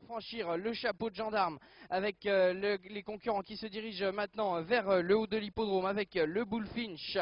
franchir le chapeau de gendarme avec les concurrents qui se dirigent maintenant vers le haut de l'hippodrome avec le Bullfinch.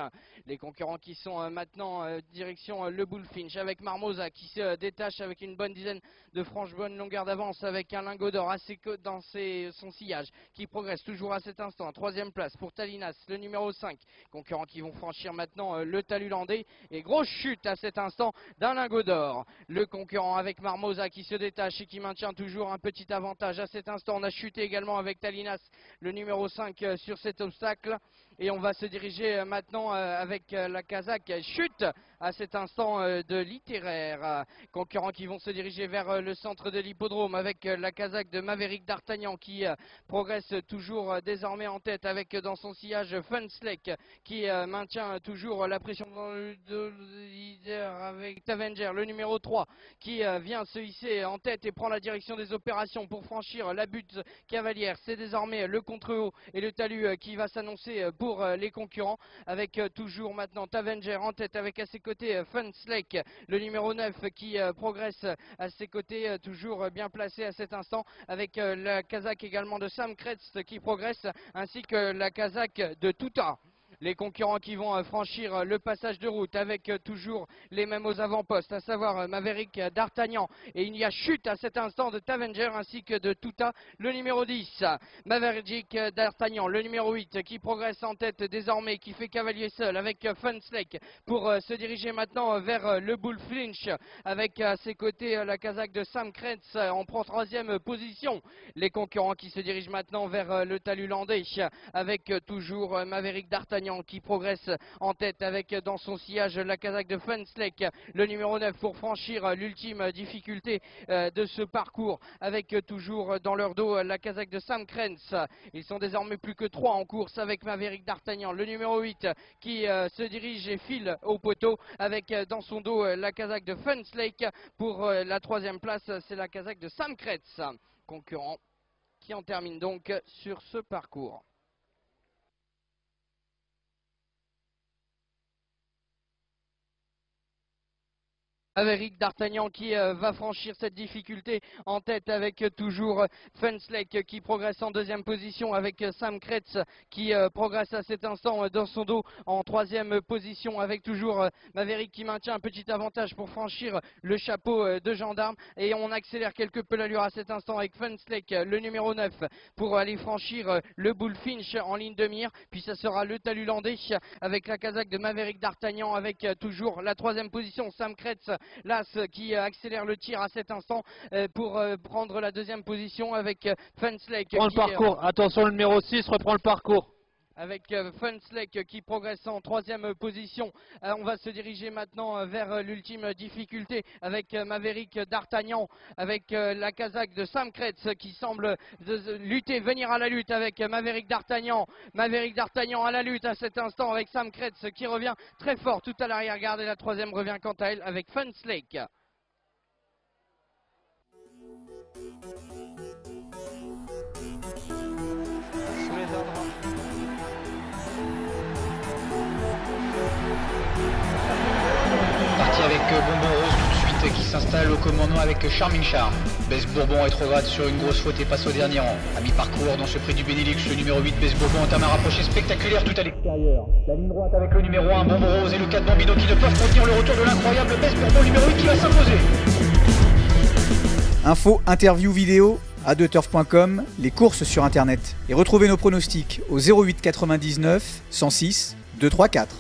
Les concurrents qui sont maintenant direction le Bullfinch avec Marmosa qui se détache avec une bonne dizaine de franches bonnes longueurs d'avance avec un lingot d'or dans son sillage qui progresse toujours à cet instant. Troisième place pour Talinas, le numéro 5. Concurrents qui vont franchir maintenant le talus landais et grosse chute à cet instant d'un lingot d'or. Le concurrent avec Marmosa qui se détache et qui maintient toujours un petit avantage. À cet instant, on a chuté également avec Talinas, le numéro 5 sur cet obstacle. Et on va se diriger maintenant avec la Kazakh. Chute à cet instant de Littéraire. Concurrents qui vont se diriger vers le centre de l'hippodrome avec la Kazakh de Maverick d'Artagnan qui progresse toujours désormais en tête avec dans son sillage Funslake qui maintient toujours la pression dans le leader avec Tavenger, le numéro 3 qui vient se hisser en tête et prend la direction des opérations pour franchir la butte cavalière. C'est désormais le contre-haut et le talus qui va s'annoncer pour les concurrents avec toujours maintenant Tavenger en tête avec à ses côtés Funslake, le numéro 9 qui progresse à ses côtés, toujours bien placé à cet instant avec la Kazakh également de Sam Kretz qui progresse ainsi que la Kazakh de Touta. Les concurrents qui vont franchir le passage de route avec toujours les mêmes aux avant-postes, à savoir Maverick d'Artagnan. Et il y a chute à cet instant de Tavenger ainsi que de Touta, le numéro 10. Maverick d'Artagnan, le numéro 8, qui progresse en tête désormais, qui fait cavalier seul avec Funslake pour se diriger maintenant vers le Bullfinch. Avec à ses côtés la Kazakh de Sam Kretz en prend troisième position. Les concurrents qui se dirigent maintenant vers le talus landais avec toujours Maverick d'Artagnan qui progresse en tête avec dans son sillage la Kazakh de Funslake, le numéro 9 pour franchir l'ultime difficulté de ce parcours avec toujours dans leur dos la Kazakh de Sam Kretz. Ils sont désormais plus que 3 en course avec Maverick d'Artagnan, le numéro 8 qui se dirige et file au poteau avec dans son dos la Kazakh de Funslake. Pour la troisième place, c'est la Kazakh de Sam Kretz, concurrent qui en termine donc sur ce parcours. Maverick d'Artagnan qui va franchir cette difficulté en tête avec toujours Funslake qui progresse en deuxième position avec Sam Kretz qui progresse à cet instant dans son dos en troisième position avec toujours Maverick qui maintient un petit avantage pour franchir le chapeau de gendarme et on accélère quelque peu l'allure à cet instant avec Funslake, le numéro 9 pour aller franchir le Bullfinch en ligne de mire, puis ça sera le talus landais avec la Kazakh de Maverick d'Artagnan avec toujours la troisième position Sam Kretz Las qui accélère le tir à cet instant pour prendre la deuxième position avec Funslake. Reprend le parcours, attention le numéro 6 reprend le parcours. Avec Funslake qui progresse en troisième position. On va se diriger maintenant vers l'ultime difficulté avec Maverick d'Artagnan, avec la Kazakh de Sam Kretz qui semble lutter, venir à la lutte avec Maverick d'Artagnan. Maverick d'Artagnan à la lutte à cet instant avec Sam Kretz qui revient très fort tout à l'arrière-garde et la troisième revient quant à elle avec Funslake. Parti avec Bonbon Rose tout de suite qui s'installe au commandement avec Charming Charm. Bess Bourbon rétrograde sur une grosse faute et passe au dernier rang. À mi-parcours dans ce prix du Benelux, le numéro 8 Bess Bourbon entame un rapproché spectaculaire tout à l'extérieur. La ligne droite avec le numéro 1 Bonbon Rose et le 4 Bambino qui ne peuvent contenir le retour de l'incroyable Bess Bourbon numéro 8 qui va s'imposer. Info, interview, vidéo, a2turf.com, les courses sur internet. Et retrouvez nos pronostics au 08 99 106 234.